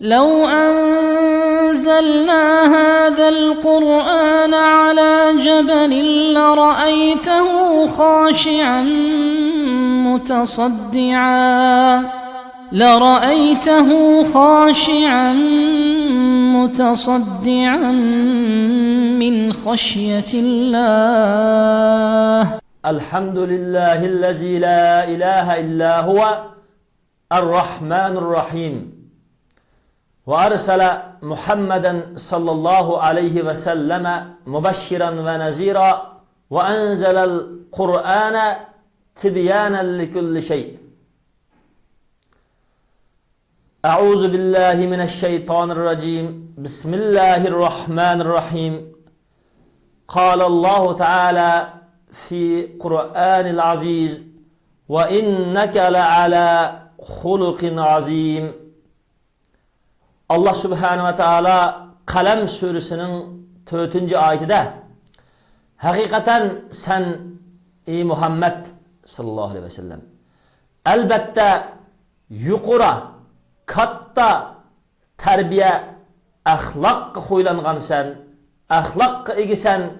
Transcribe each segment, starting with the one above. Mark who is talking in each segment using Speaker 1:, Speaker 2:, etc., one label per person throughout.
Speaker 1: لو أنزلنا هذا القرآن على جبل لرأيته خاشعا متصدعا من خشية الله.
Speaker 2: الحمد لله الذي لا إله إلا هو الرحمن الرحيم، وأرسل محمدا صلى الله عليه وسلم مبشرا ونذيرا، وأنزل القرآن تبيانا لكل شيء. أعوذ بالله من الشيطان الرجيم. بسم الله الرحمن الرحيم. قال الله تعالى في قرآن العزيز: وإنك لعلى خلق عظيم. Allah Subhanahu ve Teala Kalem Suresi'nin 4. ayetinde hakikaten sen ey Muhammed sallallahu aleyhi ve sellem elbette yuqura katta terbiye ahlak huylangan sen, ahlak egisen,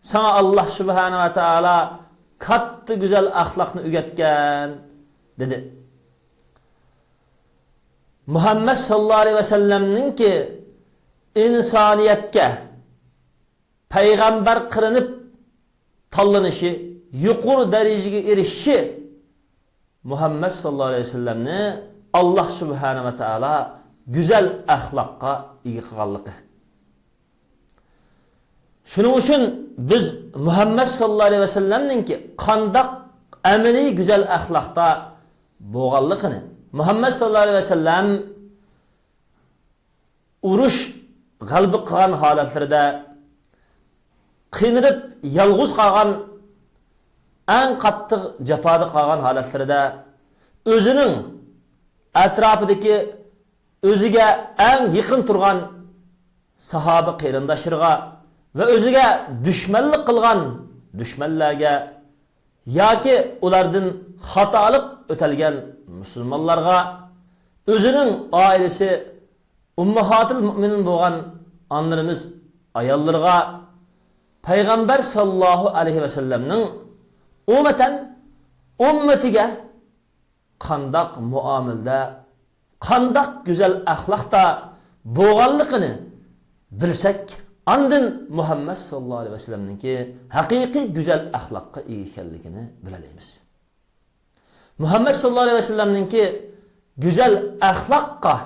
Speaker 2: sana Allah Subhanahu ve Teala katta güzel ahlakını ügetken dedi. Muhammed sallallahu aleyhi ve sellem'nin ki insaniyetke peygamber kırınıp tallanışı, yuqur dereceye erişişi Muhammed sallallahu aleyhi ve sellem'ni Allah Subhanahu ve Teala güzel ahlakka iyi kılganlığı. Şunun için biz Muhammed sallallahu aleyhi ve sellem'nin ki kandak emeli güzel ahlakta boğallığını, Muhammed sallallahu aleyhi ve sellem uruş galbi kılgan halatlarda kıynırıp yalğız kalgan en katlı cepadı kalgan halatlarda özünün etrafındaki özüge en yakın turgan sahabe kıyırındaşırga ve özüge düşmanlık kılgan düşmanlarga yaki ulardan hatalık ötelgen Müslümanlarga, özünün ailesi ummahatil müminin boğan anlarımız ayallarga Peygamber sallallahu aleyhi ve sellem'nin ümmetiga kandak muamilde, kandak güzel ahlakta boğanlıkını bilsek, andın Muhammed sallallahu aleyhi ve sellem'nin ki hakiki güzel ahlakka iyi ekanligini bileleyimiz. Muhammed sallallahu aleyhi ve sellem'nin ki güzel ahlakka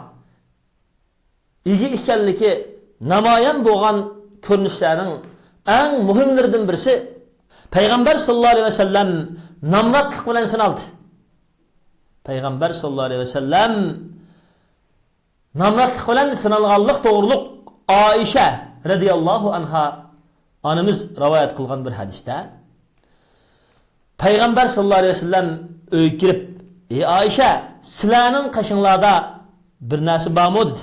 Speaker 2: iyi ekanligi namayan boğan körünüşlerinin en mühimlerinden birisi Peygamber sallallahu aleyhi ve sellem namratlık bilen sınaldı. Peygamber sallallahu aleyhi ve sellem namratlık bilen sınalganlık doğruluk Aişe radıyallahu anha anımız rivayet kılgan bir hadiste Peygamber sallallahu aleyhi ve sellem öykürüp Aişe silahının kaşınlarda bir nasi bağımı dedi.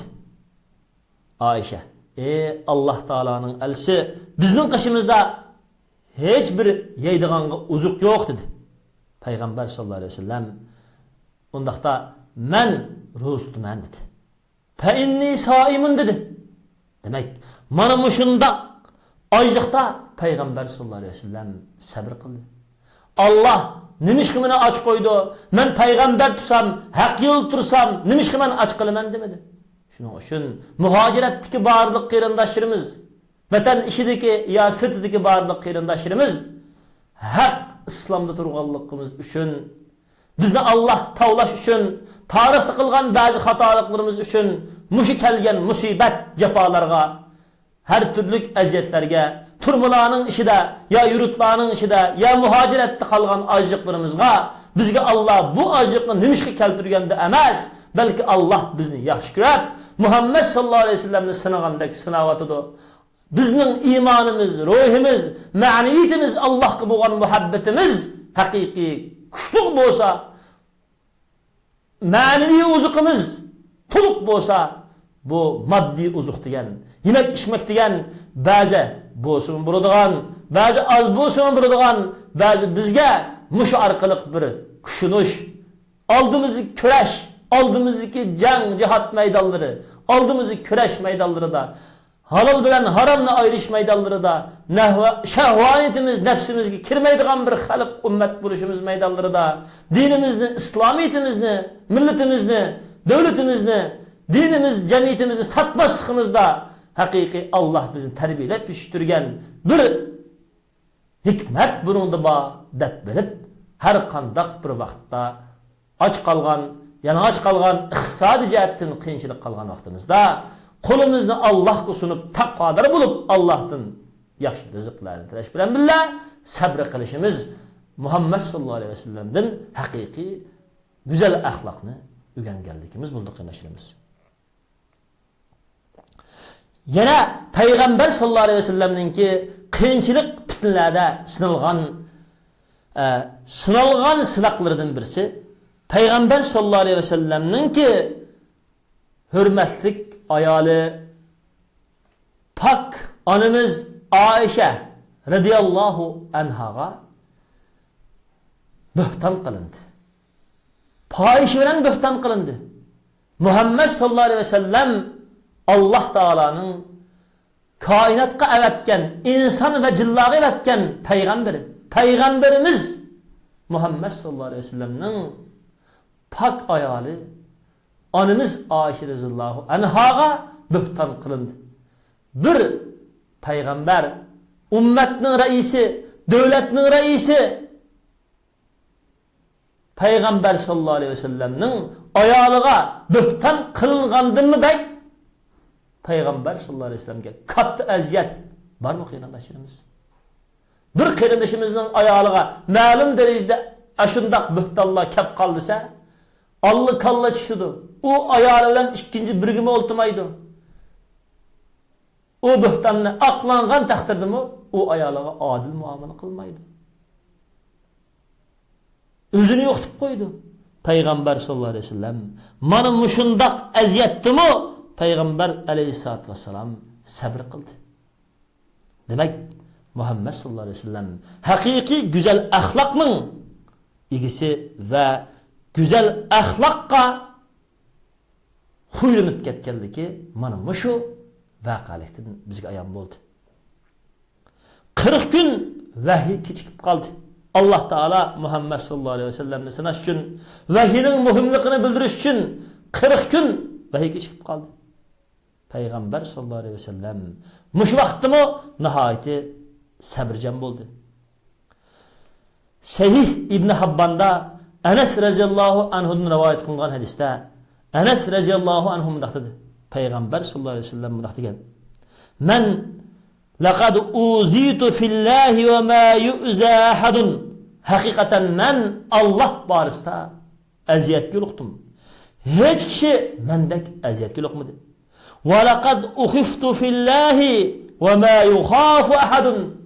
Speaker 2: Aişe Allah Teala'nın elçisi bizning kaşımızda hiçbir yeydiğanga uzuk yok dedi. Peygamber sallallahu aleyhi ve sellem ondaqda men rustuman dedi. Fe inni saimun dedi. Demek mana muşundaq açlıqda Peygamber sallallahu aleyhi ve sellem sabır kıldı. Allah nimişkimini aç koydu. Men peygamber tutsam, haq yol tursam, nimişkimen aç kılıman demedi. Şunun için muhaciretteki barlık kıyırındaşırımız, vatan işideki ya sırtıdaki barlık kıyırındaşırımız, haq İslam'da turğanlığımız üçün, bizde Allah tavlaş üçün, tarihte kılgan bazı hatalıklarımız üçün, muşi kelgen musibet cepalarga, her türlük eziyetlerge, turmularının işide, ya yurtlarının işide, ya muhacirette kalgan acılıklarımızga, bizge Allah bu acılıkla nimişki keltürgende emez, belki Allah bizni yaxşı görüp, Muhammed sallallahu aleyhi ve sellem'in sınagandaki sınavatıdır. Bizning imanımız, ruhimiz, maneviyetimiz, Allah'a boğan muhabbetimiz hakiki kuşluk bolsa, manevi uzuqimiz tuluq bolsa, bu maddi uzuq degen, yemek içmek degen bazı bolsun buradigan, bazı az bolsun buradigan, bazı bizge muş arqılık bir kuşunuş, aldığımızı köreş aldığımızdaki can, cihat meydanları, aldığımızı küreş meydanları da, halal bilen haramla ayrış meydanları da, şehvaniyetimiz, nefsimizge kirmeydiğen bir halk, ümmet buluşumuz meydanları da, dinimizni, İslamiyetimizni, milletimizni, devletimizni, dinimiz, cemiyetimizni satmasıkımızda, hakiki Allah bizni terbiyelep piştirgen bir hikmet bunun ba dep bilip, her kandak bir vakitte aç kalgan, yani aç kalgan, iqtisadi cihetten kıyınçılık kalgan vaktimizda, kolumuzni Allah'a sunup takvadır bulup Allah'tan yaxşı rızıklarını tileş bilen billah sabr kılışımız Muhammed sallallahu aleyhi ve sellem'den hakiki güzel ahlakını öğrengeldikimiz bulduk yanaşırımız. Yine Peygamber sallallahu aleyhi ve sellem'nin ki kıyınçılık fitnelerde sınalgan sınaklardan birisi Peygamber sallallahu aleyhi ve sellem'nin ki hürmetlik ayalı pak anımız Ayşe radıyallahu anhaga bühtan kılındı. Payişi veren bühtan kılındı. Muhammed sallallahu aleyhi ve sellem Allah Teala'nın kainatka evetken, insan ve cillağı evetken peygamberi. Peygamberimiz Muhammed sallallahu aleyhi ve sellem'nin pak ayalı anımız Ayşe radıyallahu anhaga bühtan kılındı. Bir peygamber, ümmetinin reisi, devletinin reisi Peygamber sallallahu aleyhi ve sellem'nin ayalığa bühtan kılıngandı mı bek? Peygamber sallallahu aleyhi ve sellem'e kattı eziyet var mı kıyındaşlarımız? Bir kıyındaşımızın ayalığa malum derecede aşındak bühtallah kep kaldıysa Allah kalla çıktı. O ayarıyla ikinci birgimi oltumaydı. O bühtanını aklangan takdirdi mi? O ayalığa adil muamele kılmaydı. Özünü yoktup koydu. Peygamber sallallahu aleyhi ve sellem manı muşundak eziyetti mi? Peygamber aleyhissalatü vesselam sabır kıldı. Demek Muhammed sallallahu aleyhi ve sellem hakiki güzel ahlakның ilgisi ve güzel ahlakka huylanıp ketkeldi ki mana şu vakalikten bizge ayan oldu. 40 gün vahiy kechikip kaldı. Allah Teala Muhammed sallallahu aleyhi ve sellem'ni sınaş için vahiynin muhimlikini bildiriş için 40 gün vahiy kechikip kaldı. Peygamber sallallahu aleyhi ve sellem muş vakti mı nihayeti sabırcan oldu. Sahih İbn Habban'da Enes radıyallahu anhu'nun rivayet kılınan hadiste Enes radıyallahu anhu mudahtadı. Peygamber sallallahu aleyhi ve sellem mudahtagen. Men laqad uzitu fillahi ve ma yu'za ahadun. Hakikaten men Allah barista eziyet yoluqtum. Hiç kişi mendek eziyet yoluqmadı. Ve laqad ukhiftu fillahi ve ma yukhafu ahadun.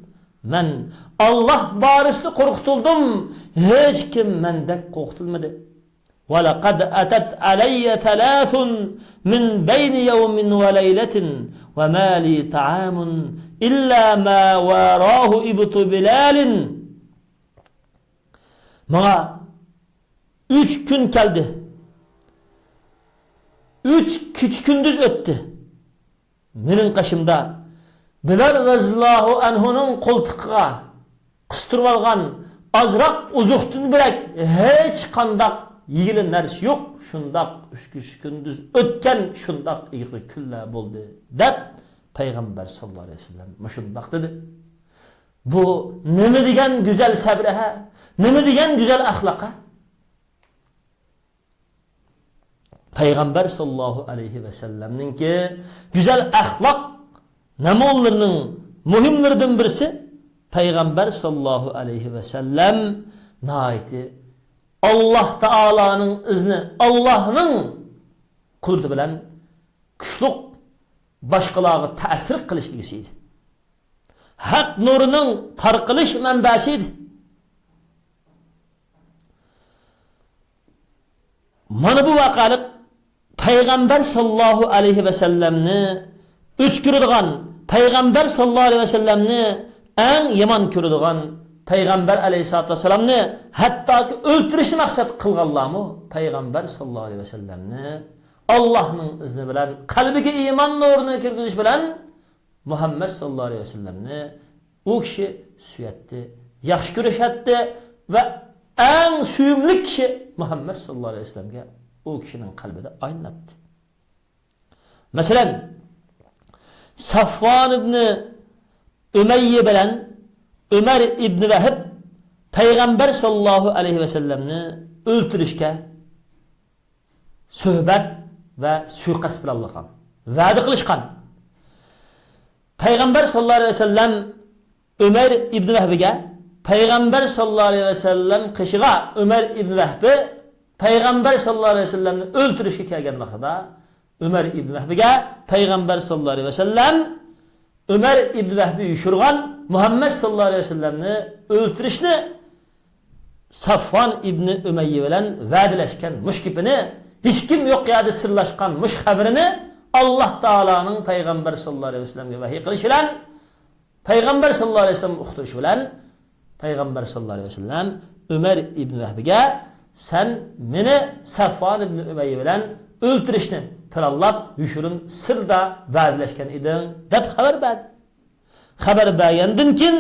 Speaker 2: Men Allah barista korkutuldum. Hiç kim mendek korkutulmadı. وَلَقَدْ أَتَتْ عَلَيَّ ثَلَاثٌ مِنْ بَيْنِ يَوْمٍ وَلَيْلَةٍ وَمَا لِي طَعَامٌ إِلَّا مَا وَرَاهُ إِبْتُ بِلَالٍ. Bana 3 gün geldi. 3 küçük gündüz öttü. Benim kaşımda Bilal radıyallahu anhu'nun koltuğa kıstırıp algan azrak uzuqtun bilek hiç kandak yigili nersi yok. Şundak 3 gündüz ötken şundak iğri külle boldu. Dep Peygamber sallallahu aleyhi ve sellem muşundak dedi. Bu nemi degen güzel sabrehe, nemi degen güzel ahlaka? Peygamber sallallahu aleyhi ve sellem'nin ki güzel ahlak namollarının muhimlerden birisi Peygamber sallallahu aleyhi ve sellem naiti Allah Teala'nın izni, Allah'ın kudreti bilen güçlük başkalarına tesir kılış ilgisiydi. Hak nurunun tarqılış menbasıydı. Mana bu vakalık Peygamber sallallahu aleyhi ve sellemni üç kürüdüğün, Peygamber sallallahu aleyhi ve sellemni en yaman kürüdüğün Peygamber aleyhissalatu vesselam'ni hattoki o'ltirishni maqsad qilganlarmi? Peygamber sallallohu alayhi vasallamni Allah'ның izni bilan qalbiga iymon nurini kirgizish bilan Muhammad sallallohu alayhi vasallamni u kishi suyatdi, yaxshi ko'rishatdi va eng suyumli kishi Muhammad sallallohu alayhi vasallamga u kishining qalbida aynatdi. Masalan, Safvan ibn Umayya bilan Ömer ibn Vahb Peygamber sallallahu aleyhi ve sellemni o'ltirishga suhbat va suiqasd bilan qilgan. Va'da qilishgan. Peygamber sallallahu aleyhi ve sellem Ömer ibn Vahbga Peygamber sallallahu aleyhi ve sellem qishiga Ömer ibn Vahbi Peygamber sallallahu aleyhi ve sellemni o'ltirishga kelgan vaqtida Ömer ibn Vahbga Peygamber sallallahu aleyhi ve sellem Ömer ibn Vahbi yushurgan Muhammed sallallahu aleyhi ve sellemni o'ltirishni Safvan ibn Umayya bilan va'dalashgan mushkipini hech kim yo'q yerda sirlashgan mush xabarini Alloh taolaning Peygamber sallallahu aleyhi ve sellemga vahiy qilishi bilan Peygamber sallallahu aleyhi ve sellem uqtirishi bilan Peygamber sallallahu aleyhi ve sellem Ömer ibn Vahbiga sen meni Safvan ibn Umayya bilan o'ltirishni planlab yushurin sirda va'dalashgan eding deb xabar berdi. Xabar bergandan keyin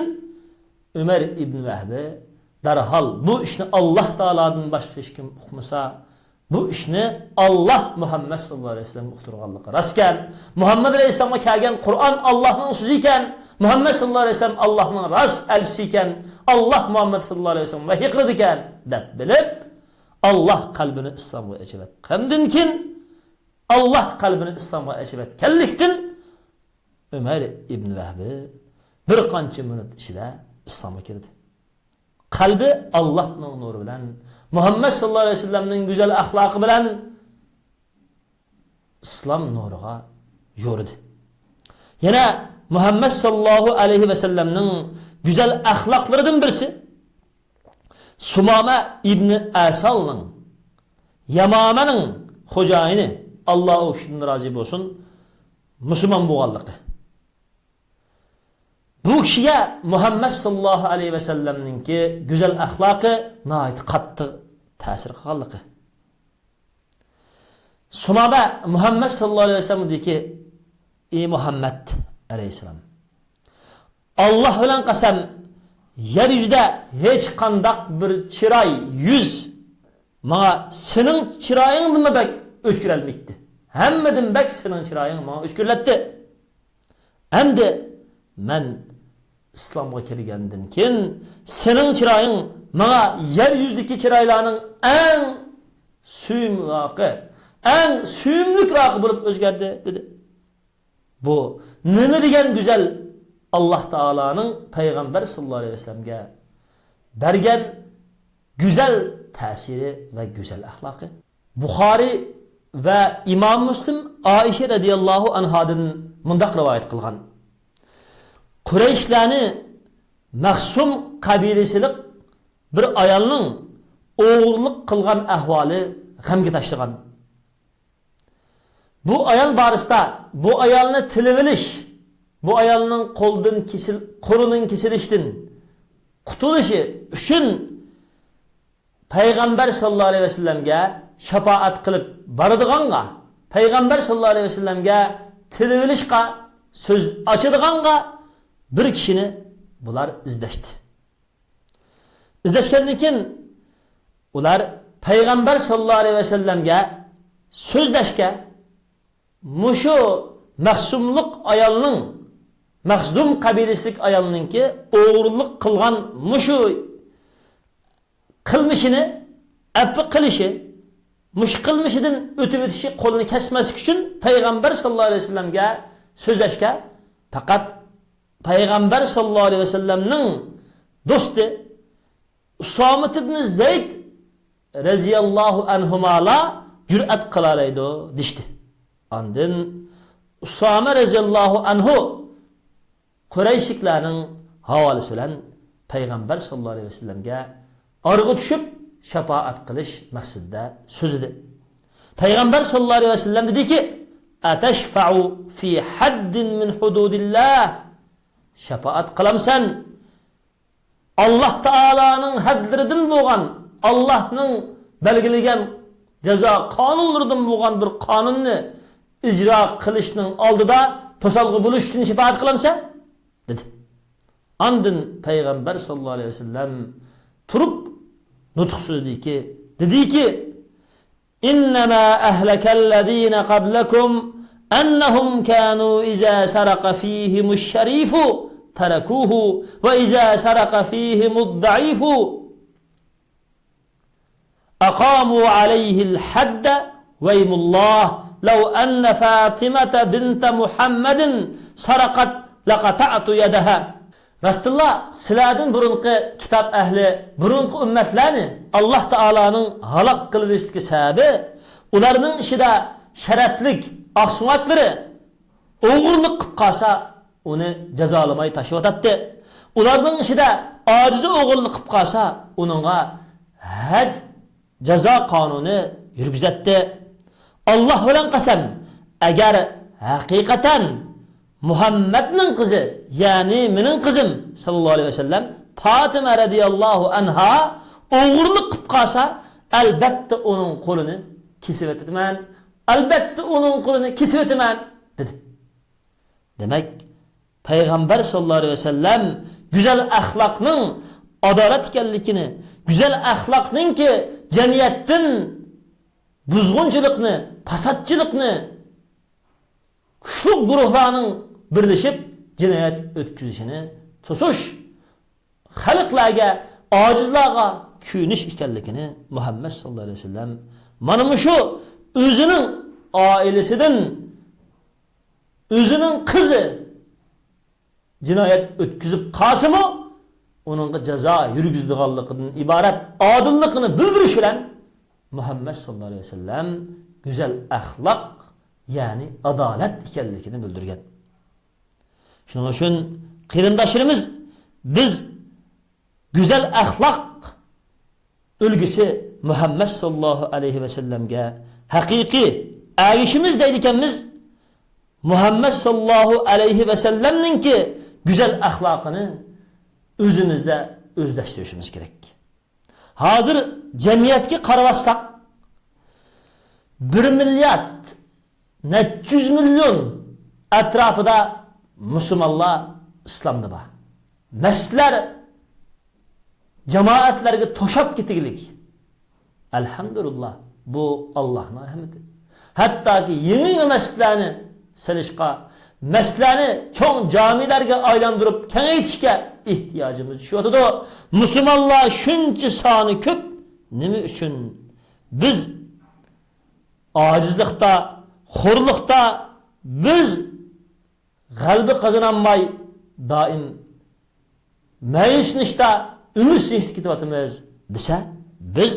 Speaker 2: Ömer ibn Vahbi darhol bu ishni Alloh taoladan boshqa hech kim uqmasa, bu ishni Alloh Muhammad sallallohu alayhi vasallam uqtirganligi raskan. Muhammad alayhisolamga kelgan Qur'on Allohning so'zi ekan, Muhammad sallallohu alayhi vasallam Allohning ras elchisi ekan, Alloh Muhammad sallallohu alayhi vasallam vahiy qildi ekan deb bilib, Alloh qalbini islomga ochib keyin Allah qalbini islomga ochib etganlikdan Ömer ibn Vahbi bir qancha minut ichida islomga kirdi. Qalbi Allohning nuri bilan, Muhammad sallallohu alayhi vasallamning go'zal axloqi bilan islom nuriga yo'rdi. Yana Muhammad sallallohu alayhi vasallamning go'zal axloqlaridan birisi Sumama ibn Asalning Yamamaning xo'jayini Allah o kişinin razı olsun Müslüman bo'lganligi. Bu kişiye Muhammed sallallahu aleyhi ve sellem'ninki güzel ahlakı nait qattiq ta'sir qilganligi. Sumaba Muhammed sallallahu aleyhi ve sellem dedi ki: "Ey Muhammed aleyhisselam, Allah bilan qasam, yer yuzida hech qandaq bir chiroy yüz mana sening chiroyingni bak o'chkiralmaydi. Hammadan bak sening chiroying menga o'chkirlatdi. Endi men islomga kirgandan keyin sening chiroying menga yer yuzidagi chiroylarning eng suyumliroqi, eng suyumlikroqi bo'lib o'zgardi dedi. Bu nima degan go'zal Alloh taolaning Peygamber sallallohu alayhi vasallamga bergan go'zal ta'siri va go'zal axloqi. Buxoriy ve İmam Müslim Ayşe radıyallahu anhadan mundaq rivoyat qilgan. Qurayshlarni Mahsum qabilasilik bir ayolning o'g'irlik qilgan ahvoli g'amga tashlagan. Bu ayol barista bu ayolni tilib olish, bu ayolning qo'lining kesilishdan qutulishi uchun Peygamber sallallohu alayhi vasallamga shafaat qilib boradiganga, Peygamber sallallohu alayhi vasallamga tilib olishga, so'z ochadiganga bir kishini bular izlashdi. Izlashgandan keyin ular Peygamber sallallohu alayhi vasallamga so'zlashga mushu mahsumlik ayolning, Mahzum qabilasilik ayolningki o'g'irlik qilgan mushu qilmishini afv qilishi, mush qilmishidan o'tib o'tishi, qo'lini kesmaslik uchun Peygamber sallallohu alayhi vasallamga so'zlashga faqat Peygamber sallallohu alayhi vasallamning do'sti Usama ibn Zayd radhiyallohu anhumala jur'at qila oladi dishdi. Ondan Usama radhiyallohu anhu Qurayshliklarning havolasi bilan Peygamber sallallohu alayhi vasallamga arg'u tushib shafaat qilish maqsadida so'zidi. Peygamber sallallohu alayhi vasallam dediki: "Atashfa'u fi haddin min hududillah." Shafaat qilamsan Allah Taala'nın hadlerinden bolgan, Allah'ның belgilegen jaza kanunlarından bolgan bir kanunni icra qilishning oldida to'salg'i bo'lish uchun shifoat qilamsa dedi. Andın Peygamber sallallahu aleyhi ve sellem turup nutq so'zdiki, dediki: "İnnemâ ehlekellezîne qablekum ennehum kânû izâ saraka fîhimuş şerîfu terekûhu ve izâ saraka fîhimud da'îfu aqâmû aleyhil hadde veymullah lev enne Fatimete binte Muhammedin sarakat laqata'tu yedeha." Rasulullah sizlardan burunqi kitap ehli, burunqi ümmetlerini Allah Taala'nın halak kılıştaki sebebi ularning ishida şeretlik aksumakları oğurluk qilib qalsa uni jazolamay tashlavatdi. Ularning ishida ojizi oğurluk qilib qalsa uningga had jazo qonuni yurgizatdi. Allah bilan qasam, agar haqiqatan Muhammed'nin kızı, yani menin kızım sallallahu aleyhi ve sellem Fatıma radıyallahu anha oğurluk qilib qalsa, albatta onun qo'lini kesib etaman, albatta onun qo'lini kesib etaman dedi. Demek Peygamber sallallahu aleyhi ve sellem güzel ahlakning adalet ekanligini, güzel ahlakning ki cemiyetin buzg'unchilikni, fasodchilikni kuchli guruhlarning birleşip cinayet ötküzüşünü to'sish, xalqlarga, ojizlarga kuyinish ekanligini Muhammed sallallahu aleyhi ve sellem mana shu o'zining oilasidan o'zining qizi jinoyat o'tkazib qolsa-mu uningga jazo yurgizdiganligidan iborat odillikni bildirish bilan Muhammed sallallahu aleyhi ve sellem güzel ahlak, yani adalet ekanligini bildirgan. Shuning uchun qarindoshlarimiz biz güzel ahlak ulgusi Muhammed sallallahu aleyhi ve sellemga haqiqiy agishimiz deydi ekanmiz. Muhammed sallallahu aleyhi ve sellemninki güzel ahlakını o'zimizda o'zlashtirishimiz kerak. Hozir jamiyatga qarasak 1 milyard 400 milyon atrofida musulmonlar islomda bor. Masjidlar jamoatlarga to'shab ketiglik. Alhamdulillah, bu Allohning rahmati. Hattoki yangi masjidlarni silishga, masjidlarni cho'ng jamilarga aylantirib kengaytirishga ehtiyojimiz tushadi. Musulmonlar shuncha soni ko'p, nima uchun biz ojizlikda, xo'rlikda biz g'alaba qozonolmay doim mayuslanishda, umidsiz ketyapmiz desa, biz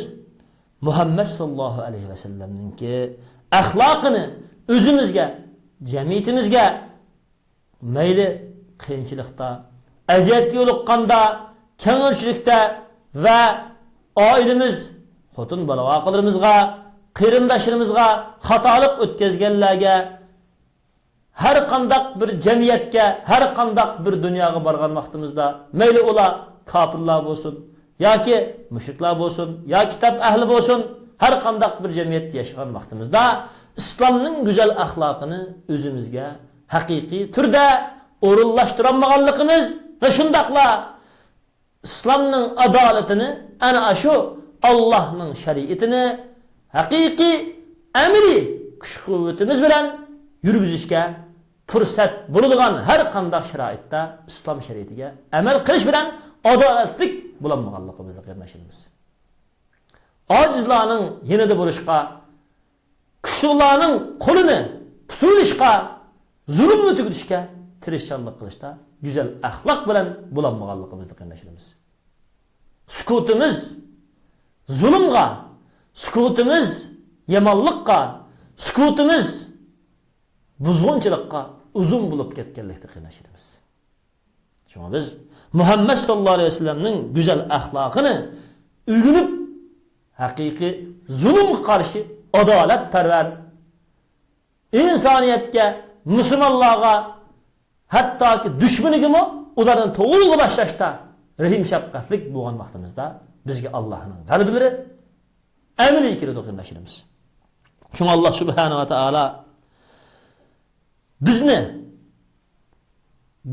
Speaker 2: Muhammed sallallahu aleyhi ve sellemninki axloqini o'zimizga, jamiyatimizga mayli qiyinchilikda, aziyatga yo'liqqanda, kengirchilikda va oilamiz, xotin bola aqllarimizga, qarindoshlarimizga xatolik o'tkazganlarga, har qandaq bir jamiyatga, har qandaq bir dunyoga borgan vaqtimizda, mayli ular kofirlar bo'lsin, yoki mushriklar bo'lsin, yo kitob ahli bo'lsin, har qandaq bir jamiyatda yashagan vaqtimizda islomning go'zal axloqini o'zimizga haqiqiy turda o'rinlashtirolmaganligimiz va shundaqla islomning adolatini, ana shu Allohning shariatini haqiqiy amri kuch-quvvatimiz bilan yurgizishga fursat bo'ladigan har qanday sharoitda islom shariatiga amal qilish bilan adolatlik bo'lmaganligimizni qarindoshlarimiz. Ojizlarning yanada bo'lishga, kuchlilarning qo'lini tutishga, zulmni tugutishga tirishchanlik qilishda güzel axloq bilan bo'lmaganligimizni qarindoshlarimiz. Sukutimiz zulmga, sukutimiz yamonlikqa, sukutimiz buzg'unchilikqa uzun bo'lib ketganlikda qarindoshlarimiz. Shunga biz Muhammed sallallahu aleyhi ve sellemning güzel axloqini o'rganib, haqiqiy zulmga qarshi adolatparvar, insoniyatga, musulmonlarga, hattoki dushmanigami ularni to'g'ri boshlashda rahim shafqatlik bo'lgan vaqtimizda bizga Allohning g'alabalari amaliy kiradi qilishimiz. Shunga Alloh subhanahu va taolo bizni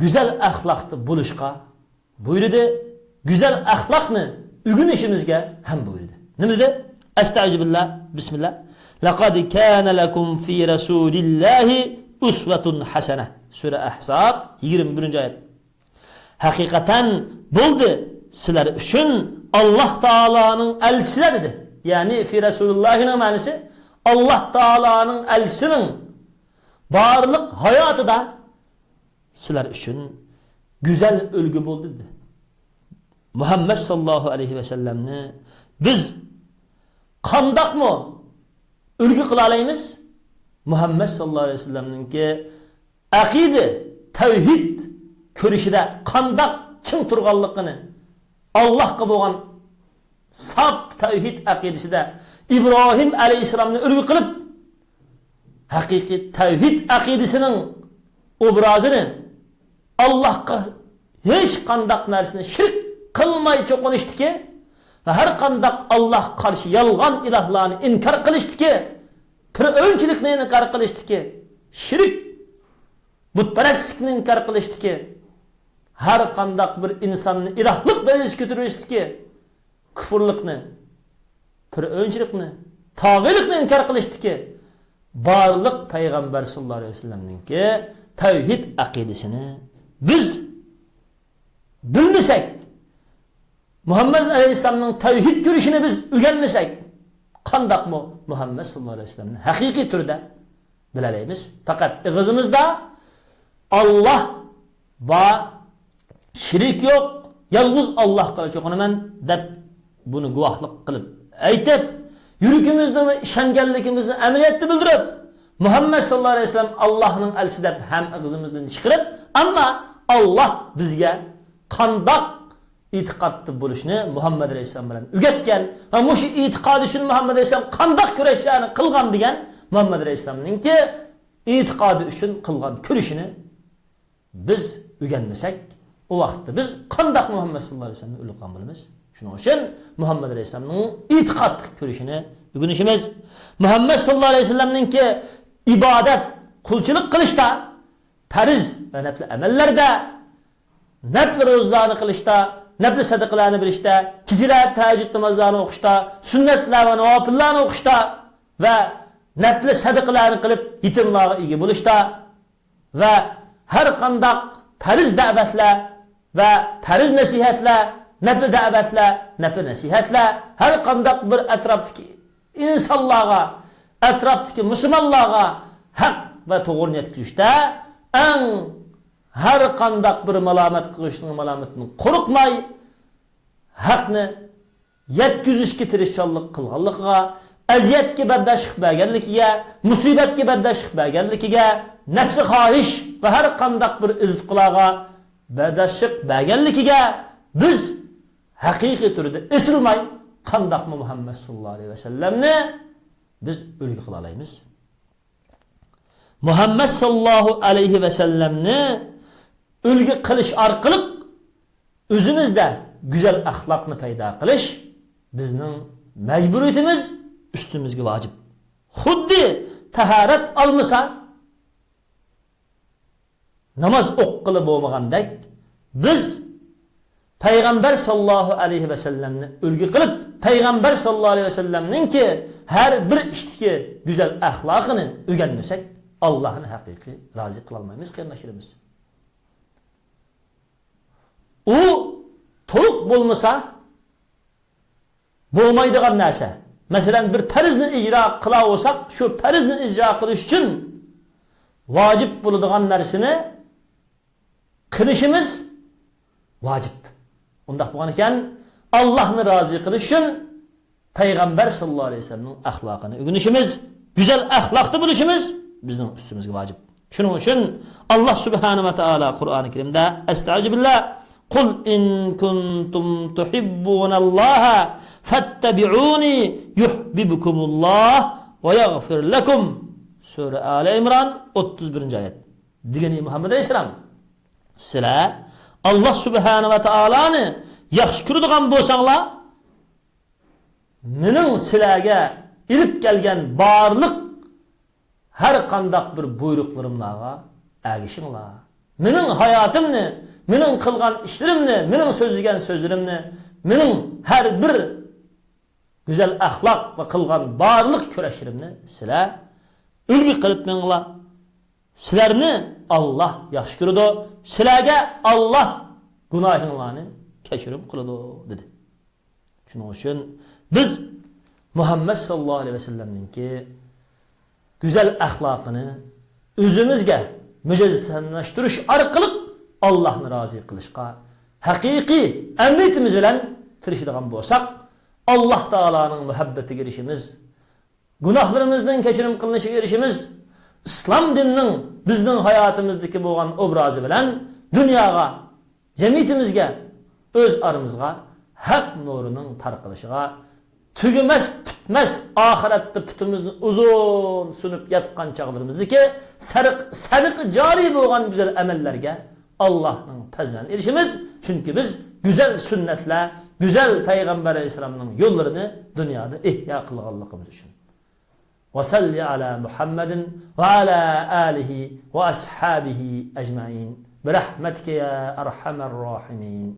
Speaker 2: güzel axloqli bo'lishga buyurdi, güzel axloqni o'rganishimizga ham buyurdi. Nima dedi? Estağfirullah, bismillah. Laqad kana lakum fi rasulillahi uswatun hasana. Sura Ahzab 21-oyat. Haqiqatan bo'ldi sizlar uchun Alloh taolaning elchisi dedi. Ya'ni fi rasulillahining ma'nosi Alloh taolaning elchisining barliq hayotida sizlar uchun güzel ölgü bo'ldi dedi. Muhammed sallallahu aleyhi ve sellemni biz qandaqmı ölgü qila olamiz? Muhammed sallallahu aleyhi ve sellemninki aqida, tavhid ko'rishida qandaq chin turganligini, Allohga bo'lgan saf tavhid aqidasida İbrahim aleyhisselamni ölgü qilib, haqiqiy tavhid aqidasining obrazini Allohga hech qandaq narsani shirk qilmay cho'qinishdiki va har qandaq Alloh qarshi yolg'on ilohlarni inkor qilishdiki, pir'o'nchilikni inkor qilishdiki, shirk butparastlikni inkor qilishdiki, har qandaq bir insonni ilohlik darajasiga ko'tarishdiki, kufrlikni, pir'o'nchilikni, tog'iylikni inkor qilishdiki, barliq payg'ambar sallallohu alayhi vasallamninki tavhid aqidasini biz bilmasak, Muhammed aleyhisselamның tavhid görüşünü biz öğrenmesek, qandaqmı Muhammed sallallahu aleyhi ve sellem'nin haqiqiy turda bilalaymiz. Fakat ağzımızda Allah va şirik yok, yalnız Allah qilish yo'q. Men deb buni guvohlik qilib aytib, yuragimizda ishonganligimizni amaliyotda bildirib, Muhammed sallallahu aleyhi ve sellem Allah'ның elchisi deb ham ağzımızdan chiqarib, ammo Allah bizga qandaq itiqatlı bo'lishni Muhammed aleyhisselam bilan o'rgatgan va mush itiqad uchun Muhammed aleyhisselam qandaq kurashlarni qilgan degan Muhammed aleyhisselamninki itiqadi uchun qilgan kurashini biz o'rganmasak, o vaqtda biz qandaq Muhammed sallallohu alayhi vasallamni o'lgan bo'lamiz. Shuning uchun Muhammed aleyhisselamning itiqadli kurashini o'rganishimiz, Muhammed sallallohu alayhi vasallamninki ibodat, qulchilik qilishda, farz va nafl amallarda, nafl ro'zalarni qilishda, nafl sadaqalarni bilishda, hicrat, tahajjud namozlarini o'qishda, sunnatlar va nafillarni o'qishda va nafl sadaqalarni qilib yetimlarga ega bo'lishda va har qandaq farz da'vatlar va farz nasihatlar, nafl da'vatlar, nafl nasihatlar har qandaq bir atrofdagi insonlarga, atrofdagi musulmonlarga haq va to'g'ri yetkazishda eng har qandaq bir malomat qilishning malomatini qo'rqmay haqni yetkazishga tirishchilik qilganligiga, aziyatga bardoshlik berganligiga, musibatga bardoshlik berganligiga, nafsi xohish va har qandaq bir iztiqlarga bardoshlik berganligiga biz haqiqiy turda esilmay qandaqmi Muhammed sallallohu alayhi vasallamni biz ulgu qila olamiz. Muhammed sallallohu alayhi vasallamni ulgu qilish orqali o'zimizda güzel axloqni paydo qilish bizning majburiyatimiz, üstümüzge vacip. Xuddi taharat almasa namaz o'qqili bo'lmagandek biz Peygamber sallallahu aleyhi ve sellemni ulgu qilib, Peygamber sallallahu aleyhi ve sellemninki her bir ishdagi güzel axloqini o'rganmasak, Allah'ın haqiqiy rozi qila olmaymiz qarindoshlarimiz. O to'liq bo'lmasa bo'lmaydigan narsa. Mesela bir farzni icra qila olsak, şu farzni icra qilish uchun vacip bo'ladigan narsani qilishimiz vacip. Undaq bo'lgan ekan, Allohni rozi qilish uchun Peygamber sallallahu aleyhi ve sellem'nin axloqini o'rganishimiz, güzel axloqli bo'lishimiz bizning ustimizga vacip. Shuning uchun Allah subhanahu va taolo Qur'oni Karimda Estağfirullah Qul in kuntum tuhibbunallaha fattabi'uni yuhibbukumullah ve yaghfir lakum. Sura Ali İmran 31-oyat. Degani Muhammed aleyhisselam sizlar Allah subhanahu va taoloni yaxshi ko'radigan bo'lsanglar, mening sizlarga ilib kelgan barliq har qandaq bir buyruqlarimlarga agishinglar. Mening hayotimni, mening qilgan ishlarimni, mening so'zlagan so'zlarimni, mening har bir güzel axloq va qilgan barliq kurashlarimni sizlar ulgi qilib meninglar. Sizlarni Allah yaxshi ko'radi. Sizlarga Allah gunohinglarni kechirim qiladi dedi. Shuning uchun biz Muhammad sallallohu alayhi vasallamninki güzel axloqini o'zimizga mujassamlashtirish orqali Allohni rozi qilishga haqiqiy amniyatimiz bilan tirishadigan bo'lsak, Allah Taalaning muhabbatiga erishimiz, gunohlarimizdan kechirim qilinishiga erishimiz, islom dinining bizning hayotimizdagi bo'lgan obrazi bilan dunyoga, jamiyatimizga, o'z aramizga haq nurining tarqalishiga, tugumas, bitmas oxiratda putimizni uzun sunib yatgan chaqlarimizdagi sadiq joriy bo'lgan güzel amallarga Allah'ın fazlan erişimiz. Çünkü biz güzel sünnetler, güzel Peygamber Aleyhisselam'ın yollarını dünyada ihya kılganlığımız için. Ve salli ala Muhammedin ve ala alihi ve ashabihi ecmaîn. Bi rahmetike ya erhamer rahimin.